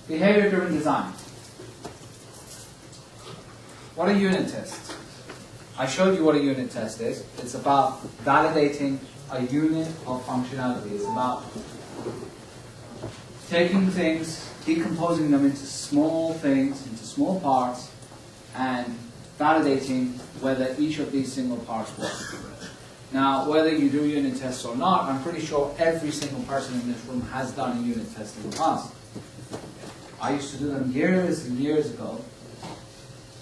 Behavior-driven design. What are unit tests? I showed you what a unit test is. It's about validating a unit of functionality. It's about taking things, decomposing them into small things, into small parts, and validating whether each of these single parts works. Now, whether you do unit tests or not, I'm pretty sure every single person in this room has done a unit test in the past. I used to do them years and years ago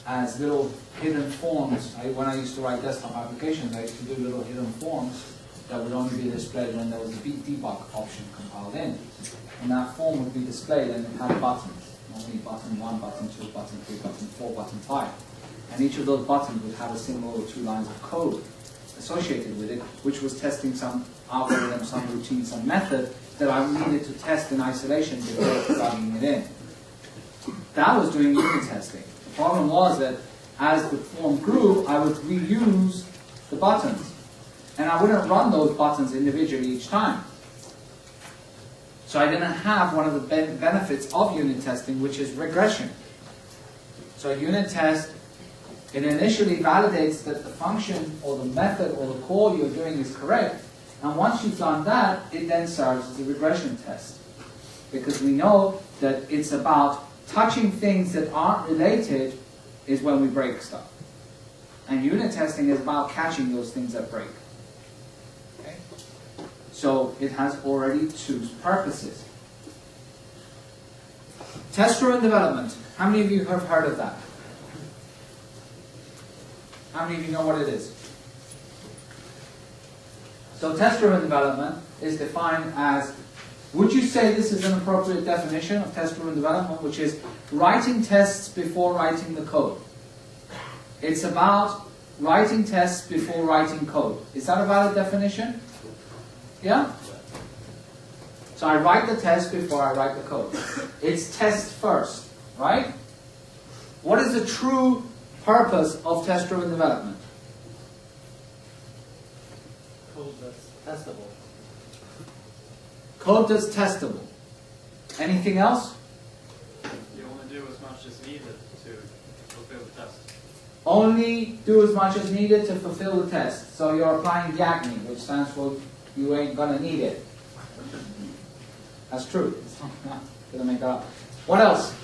as little hidden forms. When I used to write desktop applications, I used to do little hidden forms that would only be displayed when there was a debug option compiled in. And that form would be displayed and it had buttons. Normally button 1, button 2, button 3, button 4, button 5. And each of those buttons would have a single or two lines of code associated with it, which was testing some algorithm, some routine, some method that I needed to test in isolation before plugging it in. That was doing unit testing. The problem was that as the form grew, I would reuse the buttons. And I wouldn't run those buttons individually each time. So I didn't have one of the benefits of unit testing, which is regression. So a unit test, it initially validates that the function or the method or the call you're doing is correct. And once you've done that, it then serves as a regression test. Because we know that it's about touching things that aren't related is when we break stuff. And unit testing is about catching those things that break. Okay? So it has already two purposes. Test-driven development. How many of you have heard of that? How many of you know what it is? So test-driven development is defined as, would you say this is an appropriate definition of test-driven development, which is writing tests before writing the code? It's about writing tests before writing code. Is that a valid definition? Yeah? So I write the test before I write the code. It's test first, right? What is the true purpose of test-driven development? Code that's testable. Code that's testable. Anything else? You only do as much as needed to fulfill the test. Only do as much as needed to fulfill the test. So you're applying YAGNI, which stands for you ain't gonna need it. That's true. It's not gonna make it up. What else?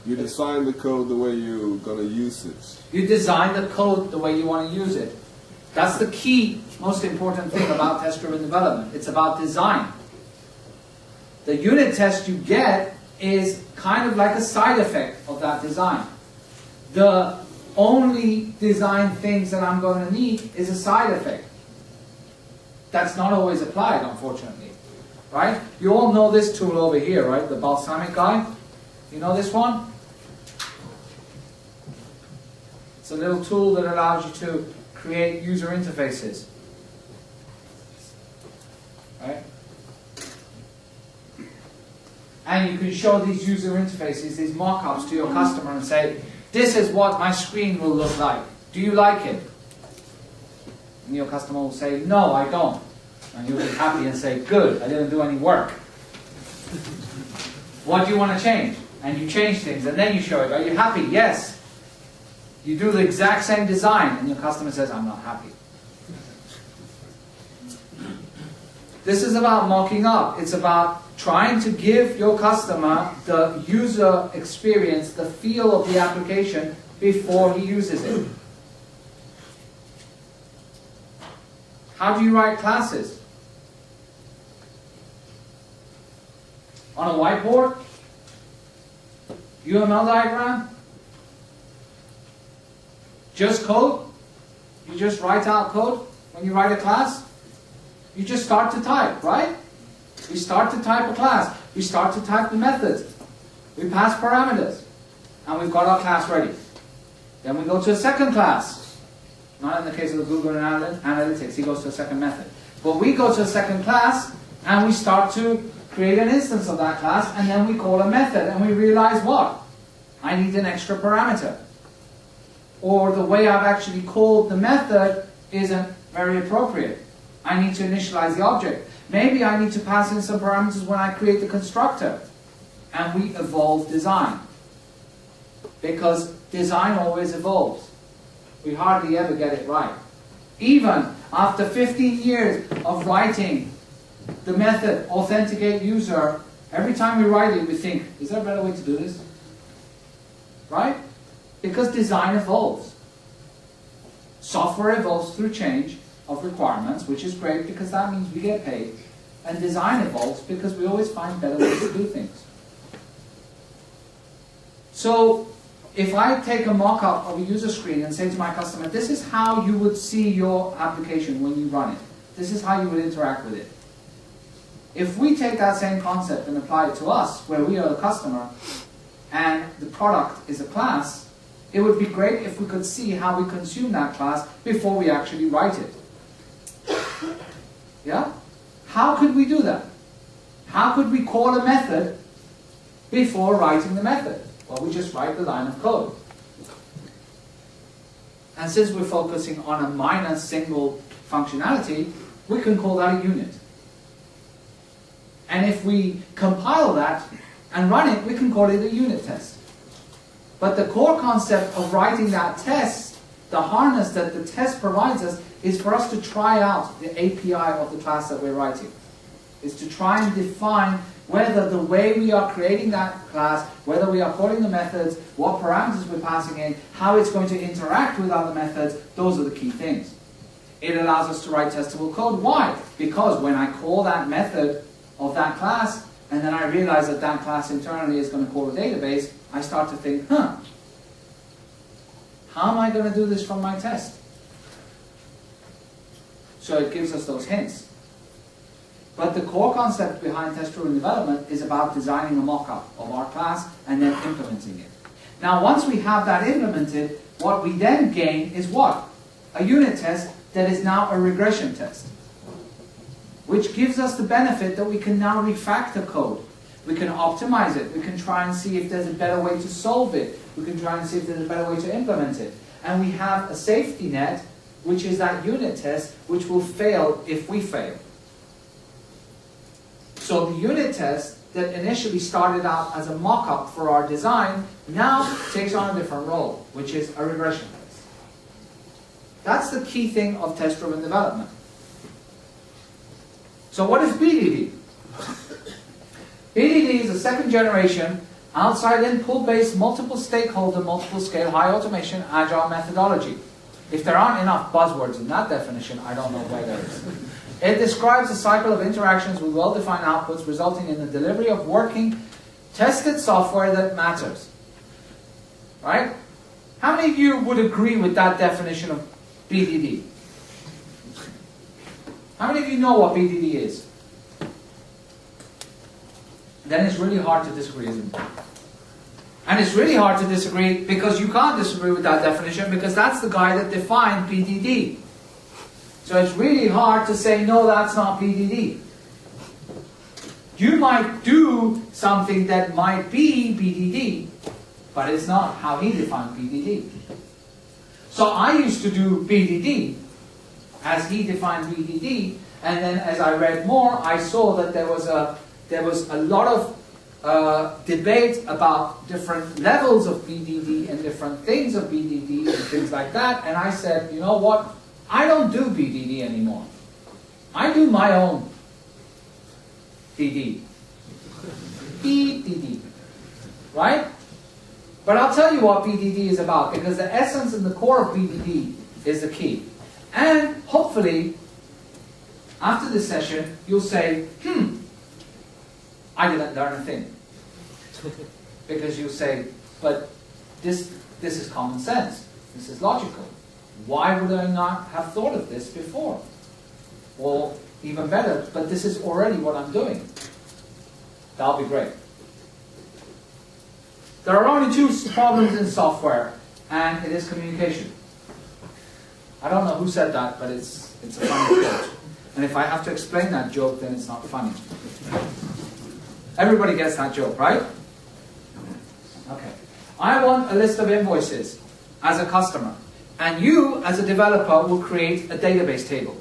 You design the code the way you're going to use it. You design the code the way you want to use it. That's the key, most important thing about test-driven development. It's about design. The unit test you get is kind of like a side effect of that design. The only design things that I'm going to need is a side effect. That's not always applied, unfortunately. Right? You all know this tool over here, right? The balsamic guy. You know this one? It's a little tool that allows you to create user interfaces. Right? And you can show these user interfaces, these mock-ups to your customer and say, this is what my screen will look like. Do you like it? And your customer will say, no, I don't. And you'll be happy and say, good, I didn't do any work. What do you want to change? And you change things, and then you show it. Are you happy? Yes. You do the exact same design, and your customer says, I'm not happy. This is about mocking up. It's about trying to give your customer the user experience, the feel of the application before he uses it. How do you write classes? On a whiteboard? UML diagram? Just code? You just write out code when you write a class? You just start to type, right? We start to type a class. We start to type the methods. We pass parameters. And we've got our class ready. Then we go to a second class. Not in the case of the Google Analytics, he goes to a second method. But we go to a second class and we start to create an instance of that class, and then we call a method, and we realize what? I need an extra parameter. Or the way I've actually called the method isn't very appropriate. I need to initialize the object. Maybe I need to pass in some parameters when I create the constructor. And we evolve design. Because design always evolves. We hardly ever get it right. Even after 15 years of writing the method authenticate user, every time we write it, we think, is there a better way to do this? Right? Because design evolves. Software evolves through change of requirements, which is great because that means we get paid. And design evolves because we always find better ways to do things. So, if I take a mock-up of a user screen and say to my customer, this is how you would see your application when you run it. This is how you would interact with it. If we take that same concept and apply it to us, where we are the customer, and the product is a class, it would be great if we could see how we consume that class before we actually write it. Yeah? How could we do that? How could we call a method before writing the method? Well, we just write the line of code. And since we're focusing on a minor single functionality, we can call that a unit. And if we compile that and run it, we can call it a unit test. But the core concept of writing that test, the harness that the test provides us, is for us to try out the API of the class that we're writing. Is to try and define whether the way we are creating that class, whether we are calling the methods, what parameters we're passing in, how it's going to interact with other methods, those are the key things. It allows us to write testable code. Why? Because when I call that method of that class, and then I realize that that class internally is going to call a database, I start to think, how am I going to do this from my test? So it gives us those hints. But the core concept behind test-driven development is about designing a mock-up of our class and then implementing it. Now, once we have that implemented, what we then gain is what? A unit test that is now a regression test, which gives us the benefit that we can now refactor code. We can optimize it. We can try and see if there's a better way to solve it. We can try and see if there's a better way to implement it. And we have a safety net, which is that unit test, which will fail if we fail. So the unit test that initially started out as a mock-up for our design now takes on a different role, which is a regression test. That's the key thing of test-driven development. So what is BDD? BDD is a second generation, outside-in, pull-based, multiple stakeholder, multiple scale, high automation, agile methodology. If there aren't enough buzzwords in that definition, I don't know where there is. It describes a cycle of interactions with well-defined outputs resulting in the delivery of working, tested software that matters. Right? How many of you would agree with that definition of BDD? How many of you know what BDD is? Then it's really hard to disagree, isn't it? And it's really hard to disagree because you can't disagree with that definition because that's the guy that defined BDD. So it's really hard to say, no, that's not BDD. You might do something that might be BDD, but it's not how he defined BDD. So I used to do BDD as he defined BDD, and then as I read more, I saw that there was a lot of debate about different levels of BDD and different things of BDD and things like that, and I said, you know what? I don't do BDD anymore. I do my own DD. BDD. Right? But I'll tell you what BDD is about, because the essence and the core of BDD is the key. And hopefully, after this session, you'll say, I didn't learn a thing. Because you'll say, but this is common sense. This is logical. Why would I not have thought of this before? Well, even better, but this is already what I'm doing. That'll be great. There are only two problems in software, and it is communication. I don't know who said that, but it's a funny quote. And if I have to explain that joke, then it's not funny. Everybody gets that joke, right? Okay. I want a list of invoices as a customer. And you, as a developer, will create a database table.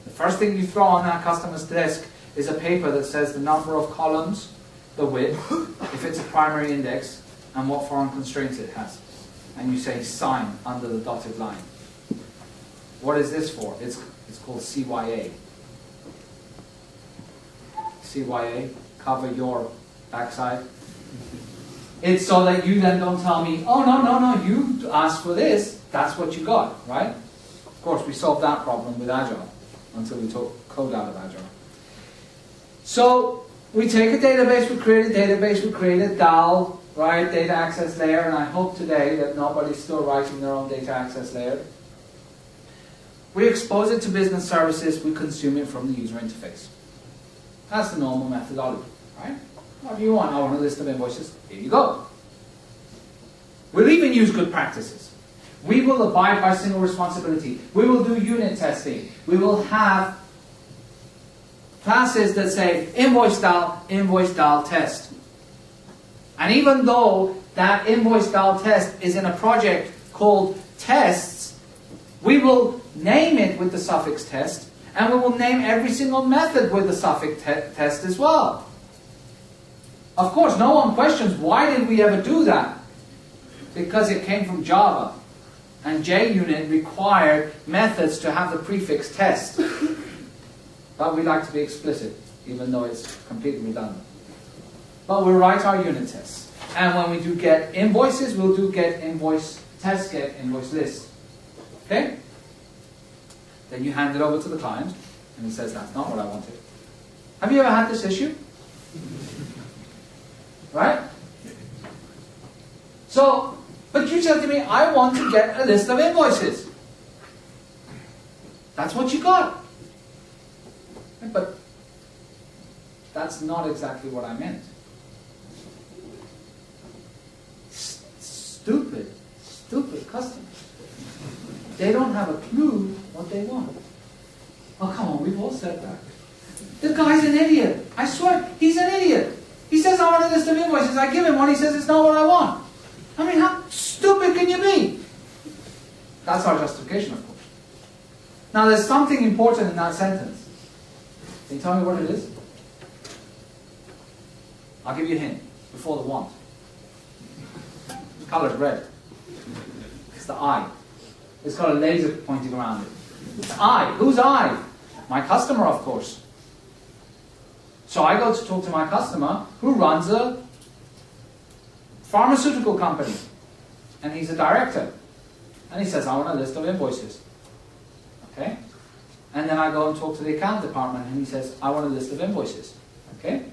The First thing you throw on that customer's desk is a paper that says the number of columns, the width, if it's a primary index, and what foreign constraints it has. And you say sign under the dotted line. What is this for? It's called CYA. CYA, cover your backside. It's so that you then don't tell me, oh no, you asked for this, that's what you got, right? Of course, we solved that problem with Agile until we took code out of Agile. So we take a database, we create a DAL, right, data access layer, and I hope today that nobody's still writing their own data access layer. We expose it to business services, we consume it from the user interface. That's the normal methodology, right? What do you want? I want a list of invoices. Here you go. We'll even use good practices. We will abide by single responsibility. We will do unit testing. We will have classes that say invoice DAL test. And even though that invoice DAL test is in a project called tests, we will name it with the suffix test, and we will name every single method with the suffix test as well. Of course, no one questions why did we ever do that? Because it came from Java. And JUnit required methods to have the prefix test. But we like to be explicit, even though it's completely redundant. But we'll write our unit tests. And when we do get invoices, we'll do get invoice test, get invoice list. Okay? Then you hand it over to the client, and he says, that's not what I wanted. Have you ever had this issue? Right? So, but you said to me, I want to get a list of invoices. That's what you got. But that's not exactly what I meant. Stupid customers. They don't have a clue what they want. Oh, come on, we've all said that. The guy's an idiot. I swear, he's an idiot. He says, I want a list of invoices. I give him one. He says, it's not what I want. I mean, how stupid can you be? That's our justification, of course. Now, there's something important in that sentence. Can you tell me what it is? I'll give you a hint. Before the want. The color's red. It's the I. It's got a laser pointing around it. It's I. Who's I? My customer, of course. So I go to talk to my customer who runs a pharmaceutical company. And he's a director. And he says, I want a list of invoices. Okay? And then I go and talk to the account department and he says, I want a list of invoices. Okay?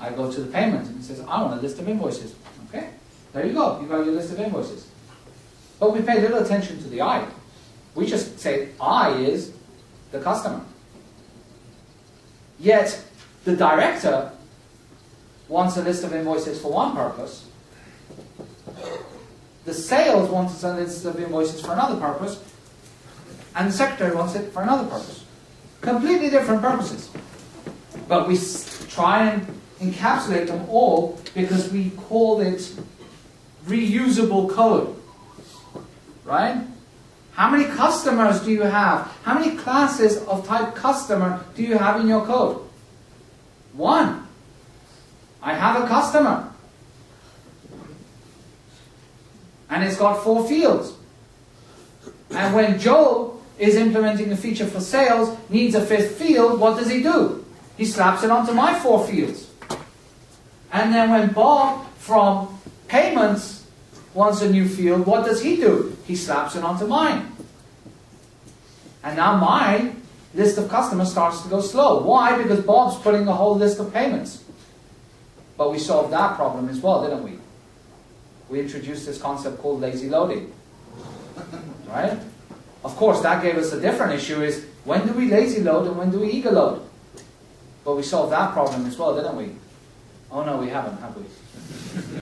I go to the payment and he says, I want a list of invoices. Okay? There you go. You got your list of invoices. But we pay little attention to the I. We just say I is the customer. Yet, the director wants a list of invoices for one purpose. The sales wants a list of invoices for another purpose. And the secretary wants it for another purpose. Completely different purposes. But we try and encapsulate them all because we call it reusable code. Right? How many customers do you have? How many classes of type customer do you have in your code? One. I have a customer. And it's got 4 fields. And when Joe is implementing a feature for sales, needs a 5th field, what does he do? He slaps it onto my 4 fields. And then when Bob from payments wants a new field, what does he do? He slaps it onto mine. And now my list of customers starts to go slow. Why? Because Bob's putting a whole list of payments. But we solved that problem as well, didn't we? We introduced this concept called lazy loading. Right? Of course, that gave us a different issue is, when do we lazy load and when do we eager load? But we solved that problem as well, didn't we? Oh no, we haven't, have we?